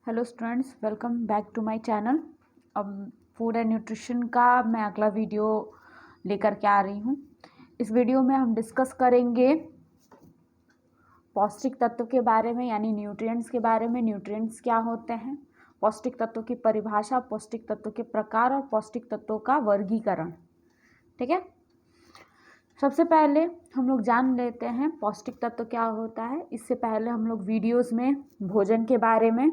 Hello students, welcome back to my channel. अब food and nutrition का मैं अगला वीडियो लेकर के आ रही हूँ। इस वीडियो में हम डिस्कस करेंगे पौष्टिक तत्व के बारे में, यानी न्यूट्रिएंट्स के बारे में। न्यूट्रिएंट्स क्या होते हैं, पौष्टिक तत्वों की परिभाषा, पौष्टिक तत्वों के प्रकार और पौष्टिक तत्वों का वर्गीकरण। ठीक है, सबसे पहले हम लोग जान लेते हैं पौष्टिक तत्व क्या होता है। इससे पहले हम लोग वीडियोज़ में भोजन के बारे में,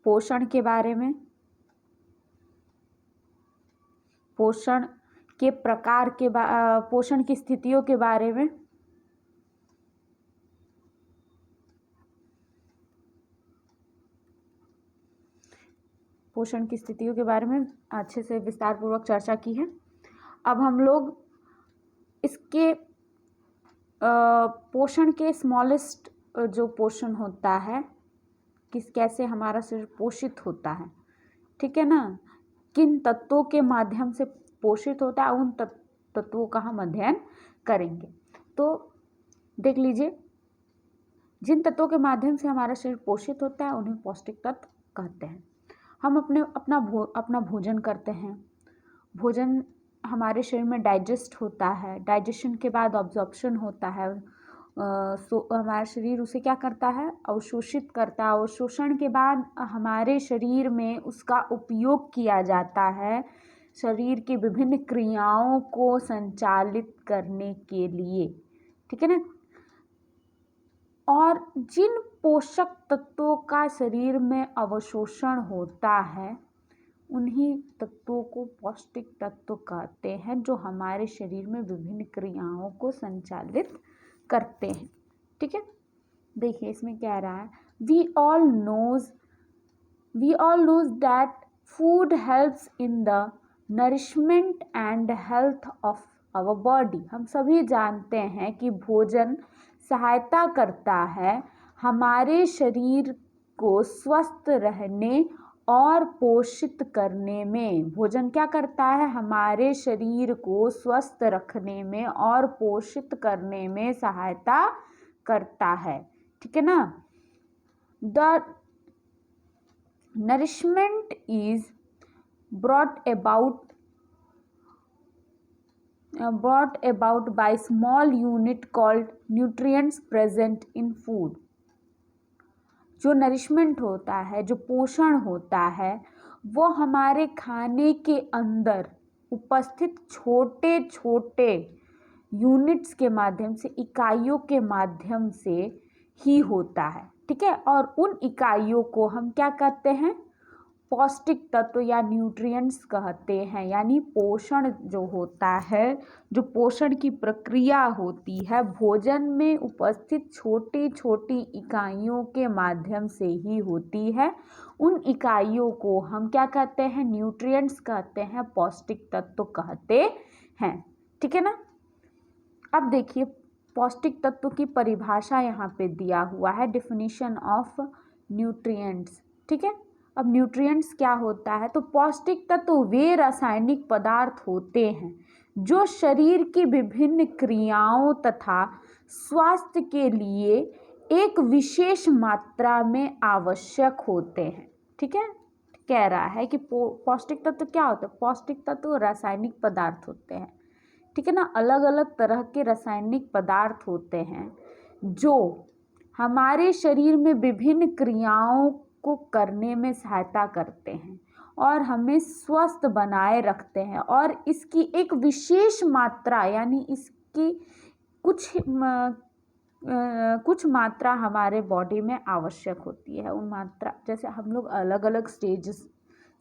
पोषण के बारे में, पोषण के प्रकार के पोषण की स्थितियों के बारे में, पोषण की स्थितियों के बारे में अच्छे से विस्तार पूर्वक चर्चा की है। अब हम लोग इसके पोषण के स्मॉलेस्ट जो पोषण होता है, कैसे हमारा शरीर पोषित होता है, ठीक है ना, किन तत्वों के माध्यम से पोषित होता है, उन तत्वों का हम अध्ययन करेंगे। तो देख लीजिए, जिन तत्वों के माध्यम से हमारा शरीर पोषित होता है उन्हें पौष्टिक तत्व कहते हैं। हम अपना भोजन करते हैं, भोजन हमारे शरीर में डाइजेस्ट होता है, डाइजेशन के बाद ऑब्जॉर्प्शन होता है, हमारा शरीर उसे क्या करता है, अवशोषित करता है। अवशोषण के बाद हमारे शरीर में उसका उपयोग किया जाता है शरीर की विभिन्न क्रियाओं को संचालित करने के लिए, ठीक है ना। और जिन पोषक तत्वों का शरीर में अवशोषण होता है उन्हीं तत्वों को पौष्टिक तत्व कहते हैं, जो हमारे शरीर में विभिन्न क्रियाओं को संचालित करते हैं। ठीक है, देखिए इसमें क्या रहा है, we all knows that food helps in the nourishment and health of our body. हम सभी जानते हैं कि भोजन सहायता करता है हमारे शरीर को स्वस्थ रहने और पोषित करने में। भोजन क्या करता है, हमारे शरीर को स्वस्थ रखने में और पोषित करने में सहायता करता है, ठीक है ना। The nourishment is brought about by small unit called nutrients present in food। जो नरिशमेंट होता है, जो पोषण होता है, वो हमारे खाने के अंदर उपस्थित छोटे छोटे यूनिट्स के माध्यम से, इकाइयों के माध्यम से ही होता है, ठीक है। और उन इकाइयों को हम क्या कहते हैं, पौष्टिक तत्व या न्यूट्रिएंट्स कहते हैं। यानी पोषण जो होता है, जो पोषण की प्रक्रिया होती है, भोजन में उपस्थित छोटी छोटी इकाइयों के माध्यम से ही होती है। उन इकाइयों को हम क्या कहते हैं, न्यूट्रिएंट्स कहते हैं, पौष्टिक तत्व कहते हैं, ठीक है ना। अब देखिए, पौष्टिक तत्व की परिभाषा यहाँ पे दिया हुआ है, डिफिनीशन ऑफ न्यूट्रिएंट्स, ठीक है। अब न्यूट्रिएंट्स क्या होता है, तो पौष्टिक तत्व वे रासायनिक पदार्थ होते हैं जो शरीर की विभिन्न क्रियाओं तथा स्वास्थ्य के लिए एक विशेष मात्रा में आवश्यक होते हैं, ठीक है। कह रहा है कि पौष्टिक तत्व क्या होता है, पौष्टिक तत्व रासायनिक पदार्थ होते हैं, ठीक है ना। अलग अलग तरह के रासायनिक पदार्थ होते हैं जो हमारे शरीर में विभिन्न क्रियाओं को करने में सहायता करते हैं और हमें स्वस्थ बनाए रखते हैं। और इसकी एक विशेष मात्रा, यानी इसकी कुछ मात्रा हमारे बॉडी में आवश्यक होती है। उन मात्रा, जैसे हम लोग अलग अलग स्टेजेस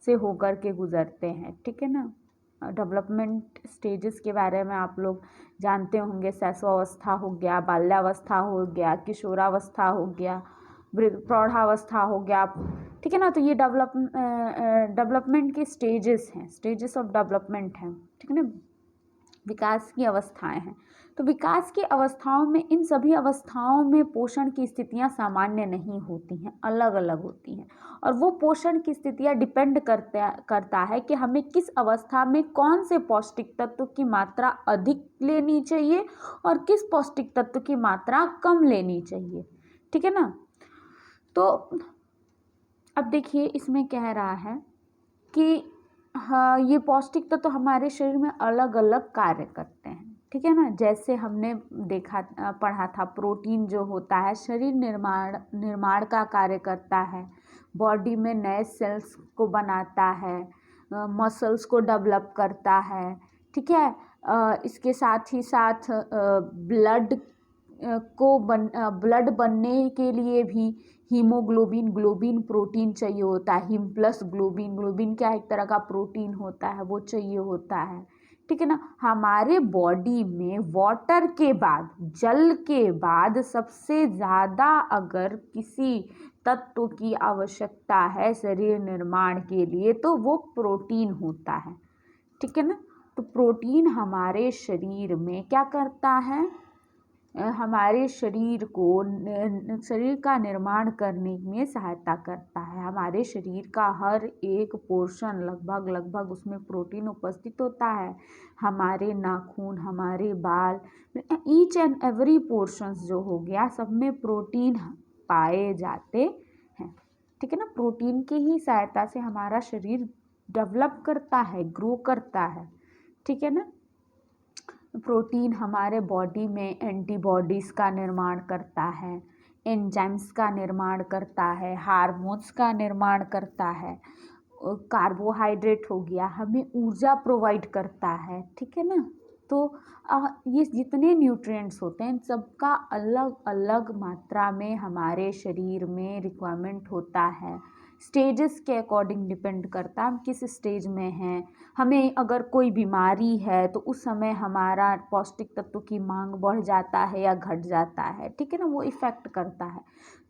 से होकर के गुजरते हैं, ठीक है ना। डेवलपमेंट स्टेजेस के बारे में आप लोग जानते होंगे, शैशवावस्था हो गया, बाल्यावस्था हो गया, किशोरावस्था हो गया, प्रौढ़ावस्था हो गया, ठीक है ना। तो ये डेवलपमेंट के स्टेजेस हैं, स्टेजेस ऑफ डेवलपमेंट हैं, ठीक है ना, विकास की अवस्थाएं हैं। तो विकास की अवस्थाओं में, इन सभी अवस्थाओं में पोषण की स्थितियां सामान्य नहीं होती हैं, अलग अलग होती हैं। और वो पोषण की स्थितियां डिपेंड करता है कि हमें किस अवस्था में कौन से पौष्टिक तत्व की मात्रा अधिक लेनी चाहिए और किस पौष्टिक तत्व की मात्रा कम लेनी चाहिए, ठीक है ना। तो अब देखिए इसमें कह रहा है कि हाँ, ये पौष्टिक तत्व तो हमारे शरीर में अलग अलग कार्य करते हैं, ठीक है ना। जैसे हमने पढ़ा था, प्रोटीन जो होता है शरीर निर्माण का कार्य करता है, बॉडी में नए सेल्स को बनाता है, मसल्स को डेवलप करता है, ठीक है। इसके साथ ही साथ ब्लड बनने के लिए भी हीमोग्लोबिन, ग्लोबिन प्रोटीन चाहिए होता है। हीम प्लस ग्लोबिन, ग्लोबिन क्या एक तरह का प्रोटीन होता है, वो चाहिए होता है, ठीक है ना। हमारे बॉडी में वाटर के बाद, जल के बाद सबसे ज़्यादा अगर किसी तत्व की आवश्यकता है शरीर निर्माण के लिए तो वो प्रोटीन होता है, ठीक है ना। तो प्रोटीन हमारे शरीर में क्या करता है, हमारे शरीर का निर्माण करने में सहायता करता है। हमारे शरीर का हर एक पोर्शन लगभग उसमें प्रोटीन उपस्थित होता है। हमारे नाखून, हमारे बाल, ईच एंड एवरी पोर्शंस जो हो गया सब में प्रोटीन पाए जाते हैं, ठीक है ना। प्रोटीन की ही सहायता से हमारा शरीर डेवलप करता है, ग्रो करता है, ठीक है ना। प्रोटीन हमारे बॉडी में एंटीबॉडीज़ का निर्माण करता है, एंजाइम्स का निर्माण करता है, हार्मोन्स का निर्माण करता है, कार्बोहाइड्रेट हो गया हमें ऊर्जा प्रोवाइड करता है, ठीक है ना। तो ये जितने न्यूट्रिएंट्स होते हैं सबका अलग अलग मात्रा में हमारे शरीर में रिक्वायरमेंट होता है। स्टेजेस के अकॉर्डिंग डिपेंड करता है हम किस स्टेज में हैं। हमें अगर कोई बीमारी है तो उस समय हमारा पौष्टिक तत्व की मांग बढ़ जाता है या घट जाता है, ठीक है ना, वो इफ़ेक्ट करता है।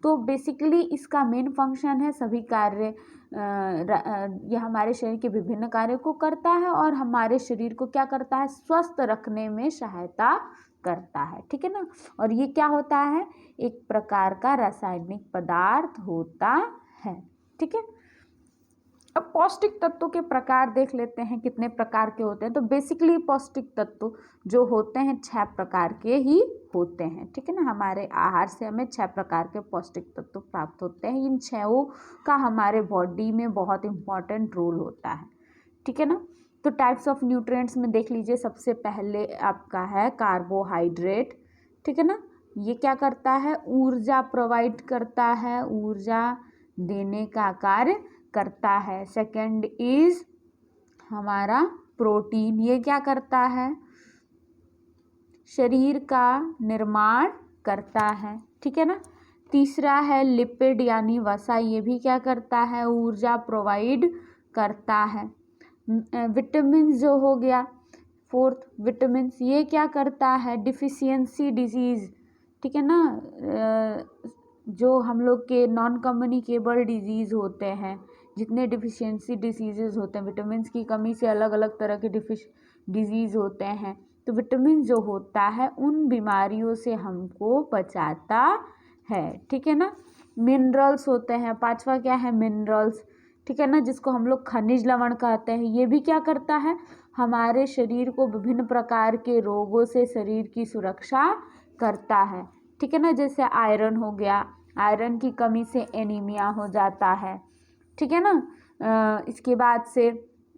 तो बेसिकली इसका मेन फंक्शन है सभी कार्य, यह हमारे शरीर के विभिन्न कार्यों को करता है और हमारे शरीर को क्या करता है, स्वस्थ रखने में सहायता करता है, ठीक है ना। और ये क्या होता है, एक प्रकार का रासायनिक पदार्थ होता है, ठीक है। अब पौष्टिक तत्वों के प्रकार देख लेते हैं कितने प्रकार के होते हैं। तो बेसिकली पौष्टिक तत्व जो होते हैं 6 प्रकार के ही होते हैं, ठीक है ना। हमारे आहार से हमें 6 प्रकार के पौष्टिक तत्व प्राप्त होते हैं। इन 6 का हमारे बॉडी में बहुत इम्पॉर्टेंट रोल होता है, ठीक है ना। तो टाइप्स ऑफ न्यूट्रिएंट्स में देख लीजिए, सबसे पहले आपका है कार्बोहाइड्रेट, ठीक है ना। ये क्या करता है, ऊर्जा प्रोवाइड करता है, ऊर्जा देने का कार्य करता है। सेकंड इज हमारा प्रोटीन, ये क्या करता है, शरीर का निर्माण करता है, ठीक है ना। तीसरा है लिपिड यानी वसा, ये भी क्या करता है, ऊर्जा प्रोवाइड करता है। विटामिन जो हो गया, फोर्थ विटामिन, ये क्या करता है, डिफिशियंसी डिजीज़, ठीक है ना। जो हम लोग के नॉन कम्युनिकेबल डिजीज़ होते हैं, जितने डिफिशियंसी डिसीज़ेज़ होते हैं, विटामिन की कमी से अलग अलग तरह के डिजीज़ होते हैं। तो विटामिन जो होता है उन बीमारियों से हमको बचाता है, ठीक है ना। मिनरल्स होते हैं, 5वां क्या है, मिनरल्स, ठीक है ना, जिसको हम लोग खनिज लवण कहते हैं। ये भी क्या करता है, हमारे शरीर को विभिन्न प्रकार के रोगों से शरीर की सुरक्षा करता है, ठीक है ना। जैसे आयरन हो गया, आयरन की कमी से एनीमिया हो जाता है, ठीक है ना। इसके बाद से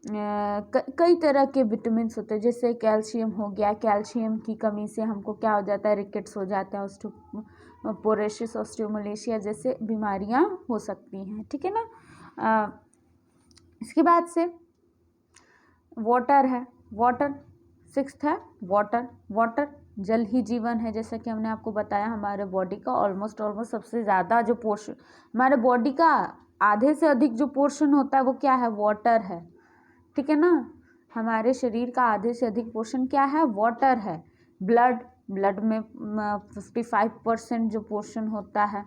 कई तरह के विटामिन होते हैं, जैसे कैल्शियम हो गया, कैल्शियम की कमी से हमको क्या हो जाता है, रिकेट्स हो जाता है, ऑस्टियोपोरोसिस, ऑस्टियोमलेशिया जैसे बीमारियां हो सकती हैं, ठीक है ना। इसके बाद से वाटर है, वाटर 6th है वाटर। वाटर जल ही जीवन है, जैसा कि हमने आपको बताया। हमारे बॉडी का ऑलमोस्ट सबसे ज़्यादा जो पोर्शन, हमारे बॉडी का आधे से अधिक जो पोर्शन होता है वो क्या है, वाटर है, ठीक है ना। हमारे शरीर का आधे से अधिक पोर्शन क्या है, वाटर है। ब्लड में 55% जो पोर्शन होता है,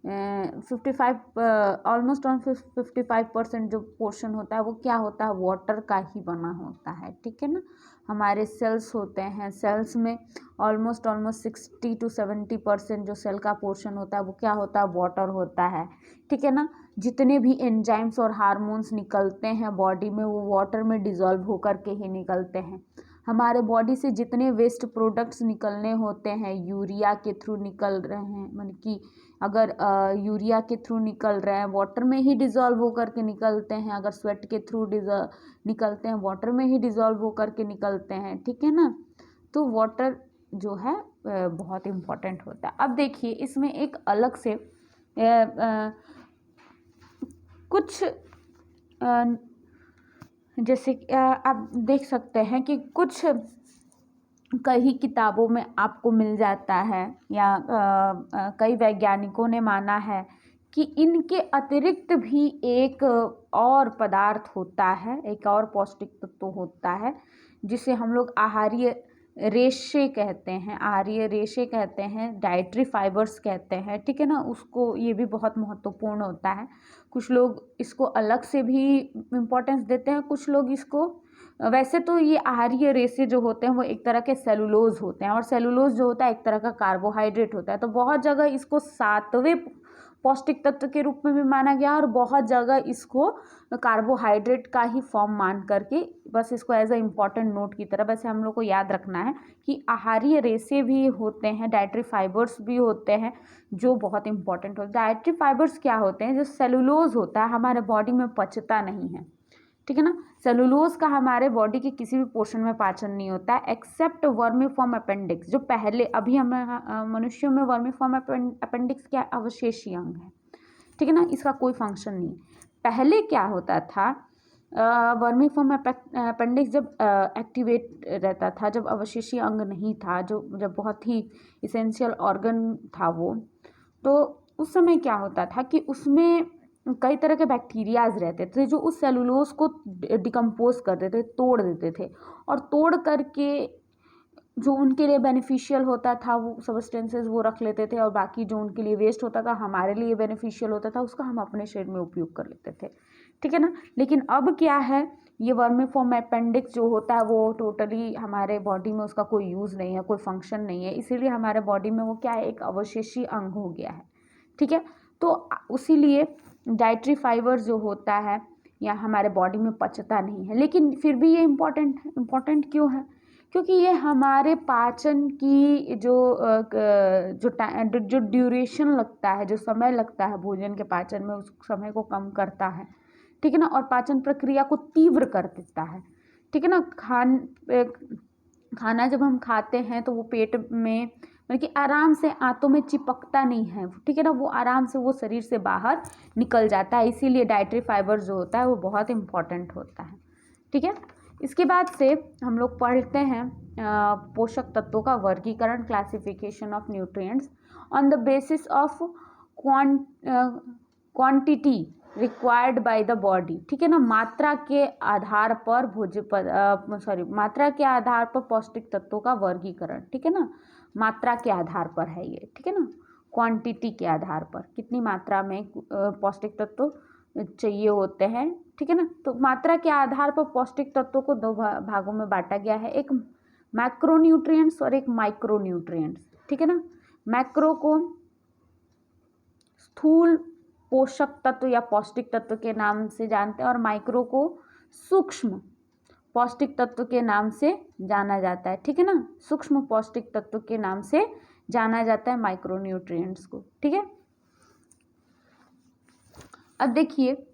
55% जो पोर्शन होता है वो क्या होता है, वाटर का ही बना होता है, ठीक है ना। हमारे सेल्स होते हैं, सेल्स में ऑलमोस्ट 60 to 70% जो सेल का पोर्शन होता है वो क्या होता है, वाटर होता है, ठीक है ना। जितने भी एंजाइम्स और हार्मोन्स निकलते हैं बॉडी में वो वाटर में डिज़ोल्व होकर के ही निकलते हैं। हमारे बॉडी से जितने वेस्ट प्रोडक्ट्स निकलने होते हैं यूरिया के थ्रू निकल रहे हैं, मतलब कि अगर यूरिया के थ्रू निकल रहे हैं वाटर में ही डिज़ोल्व होकर के निकलते हैं, अगर स्वेट के थ्रू निकलते हैं वाटर में ही डिज़ोल्व होकर के निकलते हैं, ठीक है ना। तो वाटर जो है बहुत इम्पॉर्टेंट होता है। अब देखिए इसमें एक अलग से कुछ जैसे आप देख सकते हैं कि कुछ कई किताबों में आपको मिल जाता है या कई वैज्ञानिकों ने माना है कि इनके अतिरिक्त भी एक और पदार्थ होता है, एक और पौष्टिक तत्व होता है जिसे हम लोग आहारीय रेशे कहते हैं, आहारीय रेशे कहते हैं, डाइटरी फाइबर्स कहते हैं, ठीक है ना। उसको ये भी बहुत महत्वपूर्ण होता है। कुछ लोग इसको अलग से भी इम्पोर्टेंस देते हैं, कुछ लोग इसको वैसे तो ये आहारीय रेशे जो होते हैं वो एक तरह के सेलुलोज होते हैं और सेलुलोज जो होता है एक तरह का कार्बोहाइड्रेट होता है। तो बहुत जगह इसको सातवें पौष्टिक तत्व के रूप में भी माना गया और बहुत जगह इसको कार्बोहाइड्रेट का ही फॉर्म मान करके बस इसको एज अ इम्पॉर्टेंट नोट की तरह वैसे हम लोग को याद रखना है कि आहारीय रेशे भी होते हैं, डाइटरी फाइबर्स भी होते हैं जो बहुत इंपॉर्टेंट होते हैं। डाइटरी फाइबर्स क्या होते हैं, जो सेलुलोज होता है हमारे बॉडी में पचता नहीं है, ठीक है ना। सेलुलोज का हमारे बॉडी के किसी भी पोर्शन में पाचन नहीं होता है एक्सेप्ट वर्मीफॉर्म अपेंडिक्स, जो पहले अभी हमें मनुष्यों में वर्मीफॉर्म अपेंडिक्स क्या अवशेषीय अंग है, ठीक है ना। इसका कोई फंक्शन नहीं। पहले क्या होता था, वर्मीफॉर्म अपेंडिक्स जब एक्टिवेट रहता था, जब अवशेषीय अंग नहीं था, जब बहुत ही इसेंशियल ऑर्गन था वो, तो उस समय क्या होता था कि उसमें कई तरह के बैक्टीरियाज रहते थे जो उस सेलुलोज को डिकम्पोज कर देते थे, तोड़ देते थे और तोड़ करके जो उनके लिए बेनिफिशियल होता था वो सब्सटेंसेस वो रख लेते थे और बाकी जो उनके लिए वेस्ट होता था हमारे लिए बेनिफिशियल होता था उसका हम अपने शरीर में उपयोग कर लेते थे, ठीक है ना। लेकिन अब क्या है, ये वर्मीफॉर्म अपेंडिक्स जो होता है वो टोटली हमारे बॉडी में उसका कोई यूज़ नहीं है, कोई फंक्शन नहीं है, इसीलिए हमारे बॉडी में वो क्या है, एक अवशेषी अंग हो गया है, ठीक है। तो उसीलिए डाइटरी फाइबर जो होता है या हमारे बॉडी में पचता नहीं है, लेकिन फिर भी ये इम्पोर्टेंट क्यों है, क्योंकि ये हमारे पाचन की जो ड्यूरेशन लगता है, जो समय लगता है भोजन के पाचन में, उस समय को कम करता है, ठीक है ना, और पाचन प्रक्रिया को तीव्र कर देता है, ठीक है ना। खाना जब हम खाते हैं तो वो पेट में मतलब कि आराम से आंतों में चिपकता नहीं है, ठीक है ना, वो आराम से वो शरीर से बाहर निकल जाता है, इसीलिए डाइटरी फाइबर जो होता है वो बहुत इंपॉर्टेंट होता है, ठीक है। इसके बाद से हम लोग पढ़ते हैं पोषक तत्वों का वर्गीकरण, classification of nutrients on the basis of quantity required by the body, ठीक है ना। मात्रा के आधार पर मात्रा के आधार पर पौष्टिक तत्वों का वर्गीकरण, ठीक है ना, मात्रा के आधार पर है ये, ठीक है ना। क्वांटिटी के आधार पर कितनी मात्रा में पौष्टिक तत्व चाहिए होते हैं, ठीक है ना। तो मात्रा के आधार पर पौष्टिक तत्वों को दो भागों में बांटा गया है, एक मैक्रोन्यूट्रिएंट्स और एक माइक्रोन्यूट्रिएंट्स, ठीक है ना। मैक्रो को स्थूल पोषक तत्व या पौष्टिक तत्व के नाम से जानते हैं और माइक्रो को सूक्ष्म पौष्टिक तत्व के नाम से जाना जाता है, ठीक है ना। सूक्ष्म पौष्टिक तत्व के नाम से जाना जाता है माइक्रोन्यूट्रिएंट्स को, ठीक है। अब देखिए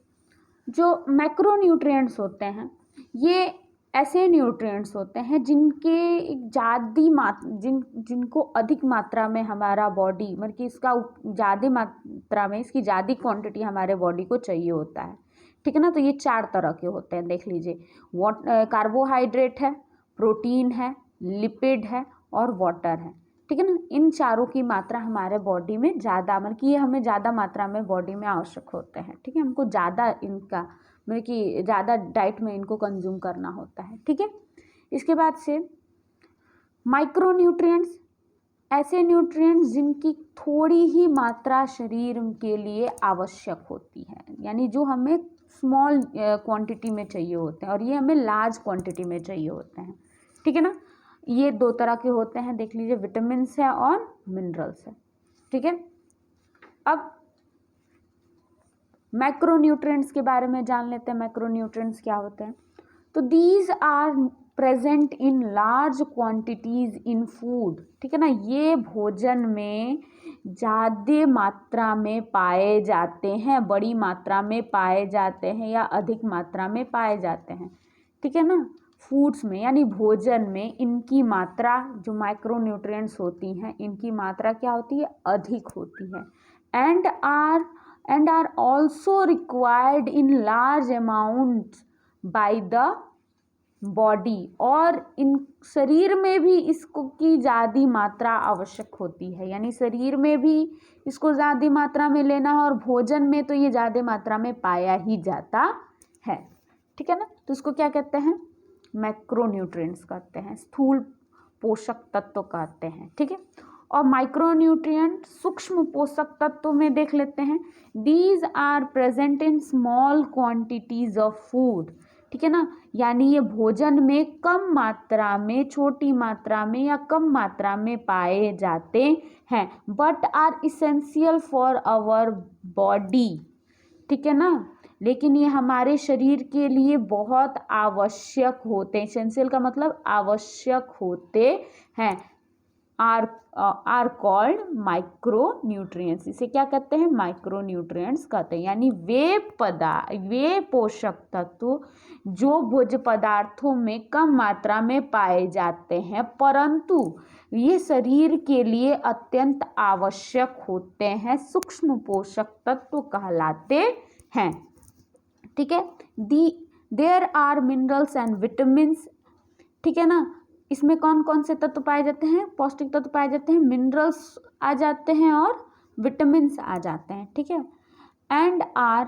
जो मैक्रोन्यूट्रिएंट्स होते हैं ये ऐसे न्यूट्रिएंट्स होते हैं जिनको अधिक मात्रा में हमारा बॉडी मतलब कि इसका ज़्यादा मात्रा में इसकी ज़्यादा क्वांटिटी हमारे बॉडी को चाहिए होता है, ठीक है ना। तो ये 4 तरह के होते हैं, देख लीजिए। कार्बोहाइड्रेट है, प्रोटीन है, लिपिड है और वाटर है, ठीक है ना। इन चारों की मात्रा हमारे बॉडी में ज़्यादा मतलब कि ये हमें ज़्यादा मात्रा में बॉडी में आवश्यक होते हैं, ठीक है। हमको ज़्यादा इनका मतलब कि ज़्यादा डाइट में इनको कंज्यूम करना होता है, ठीक है। इसके बाद से माइक्रोन्यूट्रिएंट्स, ऐसे न्यूट्रिएंट्स जिनकी थोड़ी ही मात्रा शरीर के लिए आवश्यक होती है, यानी जो हमें स्मॉल क्वांटिटी में चाहिए होते हैं और ये हमें लार्ज क्वांटिटी में चाहिए होते हैं, ठीक है ना। ये 2 तरह के होते हैं, देख लीजिए, विटामिन्स है और मिनरल्स है, ठीक है। अब मैक्रोन्यूट्रिएंट्स के बारे में जान लेते हैं, मैक्रोन्यूट्रिएंट्स क्या होते हैं। तो these are present in large quantities in food, ठीक है ना, ये भोजन में ज़्यादा मात्रा में पाए जाते हैं, बड़ी मात्रा में पाए जाते हैं या अधिक मात्रा में पाए जाते हैं, ठीक है ना। फूड्स में यानी भोजन में इनकी मात्रा जो माइक्रोन्यूट्रिएंट्स होती हैं इनकी मात्रा क्या होती है, अधिक होती है। And are also required in large amount by the body, और इन शरीर में भी इसको की ज़्यादा मात्रा आवश्यक होती है, यानी शरीर में भी इसको ज़्यादा मात्रा में लेना है और भोजन में तो ये ज़्यादा मात्रा में पाया ही जाता है, ठीक है ना। तो इसको क्या कहते हैं, मैक्रोन्यूट्रिएंट्स कहते हैं, स्थूल पोषक तत्व कहते हैं, ठीक है। और माइक्रोन्यूट्रिएंट सूक्ष्म पोषक तत्व में देख लेते हैं, these are present in small quantities of food, ठीक है ना, यानी ये भोजन में कम मात्रा में, छोटी मात्रा में या कम मात्रा में पाए जाते हैं, but are essential for our body, ठीक है ना, लेकिन ये हमारे शरीर के लिए बहुत आवश्यक होते हैं। इसेंशियल का मतलब आवश्यक होते हैं। आर कॉल्ड माइक्रोन्यूट्रिएंट्स, इसे क्या कहते हैं, माइक्रोन्यूट्रिएंट्स कहते हैं, यानी वे पोषक तत्व जो भोज्य पदार्थों में कम मात्रा में पाए जाते हैं परंतु ये शरीर के लिए अत्यंत आवश्यक होते हैं, सूक्ष्म पोषक तत्व कहलाते हैं, ठीक है। There are minerals and vitamins, ठीक है ना, इसमें कौन कौन से तत्व पाए जाते हैं, पौष्टिक तत्व पाए जाते हैं, मिनरल्स आ जाते हैं और विटामिन्स आ जाते हैं, ठीक है। And are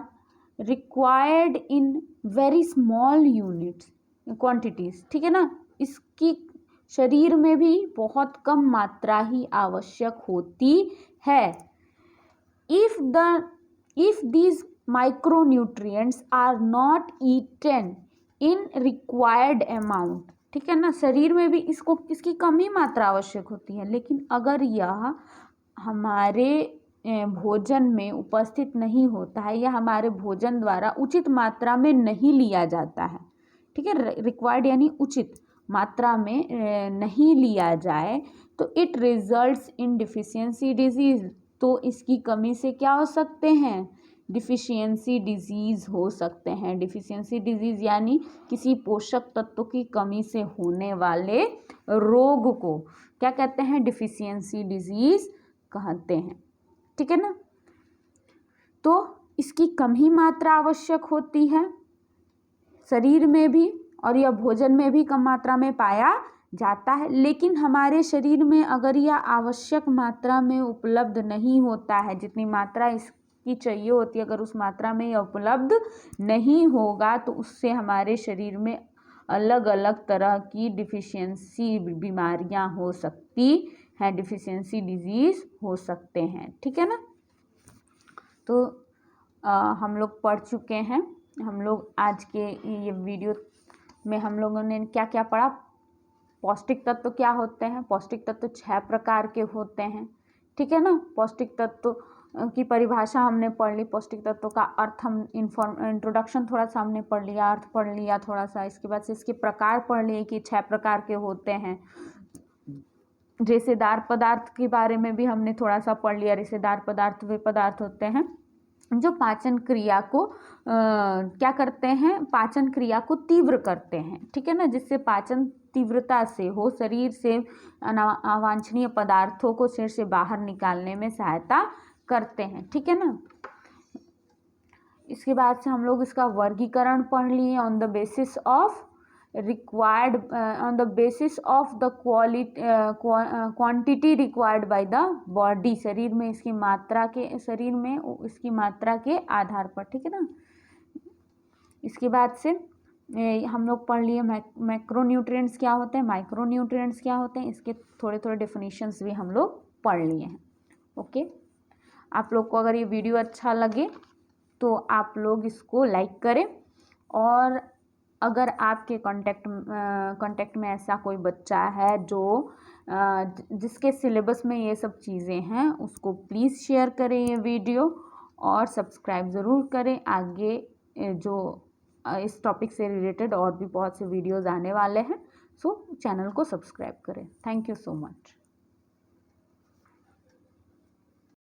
required in very small units quantities, ठीक है ना, इसकी शरीर में भी बहुत कम मात्रा ही आवश्यक होती है। If these micronutrients are not eaten in required amount, ठीक है ना, शरीर में भी इसकी कम ही मात्रा आवश्यक होती है, लेकिन अगर यह हमारे भोजन में उपस्थित नहीं होता है या हमारे भोजन द्वारा उचित मात्रा में नहीं लिया जाता है, ठीक है, रिक्वायर्ड यानी उचित मात्रा में नहीं लिया जाए तो it results in deficiency disease, तो इसकी कमी से क्या हो सकते हैं, डिफिशियंसी डिजीज़ हो सकते हैं। डिफिशियंसी डिजीज़ यानी किसी पोषक तत्व की कमी से होने वाले रोग को क्या कहते हैं, डिफिशियंसी डिजीज़ कहते हैं, ठीक है ना। तो इसकी कम ही मात्रा आवश्यक होती है शरीर में भी और यह भोजन में भी कम मात्रा में पाया जाता है, लेकिन हमारे शरीर में अगर यह आवश्यक मात्रा में उपलब्ध नहीं होता है, जितनी मात्रा इसकी चाहिए होती है, अगर उस मात्रा में यह उपलब्ध नहीं होगा तो उससे हमारे शरीर में अलग अलग तरह की डिफिशियंसी बीमारियां हो सकती हैं, डिफिशियंसी डिजीज़ हो सकते हैं, ठीक है ना। तो हम लोग पढ़ चुके हैं, हम लोग आज के ये वीडियो में हम लोगों ने क्या क्या पढ़ा, पौष्टिक तत्व क्या होते हैं, पौष्टिक तत्व 6 प्रकार के होते हैं, ठीक है ना। पौष्टिक तत्व की परिभाषा हमने पढ़ ली, पौष्टिक तत्व का अर्थ हम इंट्रोडक्शन थोड़ा सा हमने पढ़ लिया, अर्थ पढ़ लिया थोड़ा सा, इसके बाद से इसके प्रकार पढ़ लिए कि 6 प्रकार के होते हैं। रेशेदार पदार्थ के बारे में भी हमने थोड़ा सा पढ़ लिया, रेशेदार पदार्थ वे पदार्थ होते हैं जो पाचन क्रिया को क्या करते हैं, पाचन क्रिया को तीव्र करते हैं, ठीक है ना, जिससे पाचन तीव्रता से हो, शरीर से अवांछनीय पदार्थों को शरीर से बाहर निकालने में सहायता करते हैं, ठीक है ना। इसके बाद से हम लोग इसका वर्गीकरण पढ़ लिए on the basis of required, on the basis of the quantity required by the body, शरीर में इसकी मात्रा के, शरीर में इसकी मात्रा के आधार पर, ठीक है ना। इसके बाद से हम लोग पढ़ लिए मैक्रोन्यूट्रिएंट्स क्या होते हैं, माइक्रोन्यूट्रिएंट्स क्या होते हैं, इसके थोड़े थोड़े डेफिनेशंस भी हम लोग पढ़ लिए हैं। ओके, आप लोग को अगर ये वीडियो अच्छा लगे तो आप लोग इसको लाइक करें, और अगर आपके कांटेक्ट में ऐसा कोई बच्चा है जो जिसके सिलेबस में ये सब चीज़ें हैं, उसको प्लीज़ शेयर करें ये वीडियो, और सब्सक्राइब ज़रूर करें। आगे जो इस टॉपिक से रिलेटेड और भी बहुत से वीडियोज़ आने वाले हैं, सो चैनल को सब्सक्राइब करें। Thank you so much.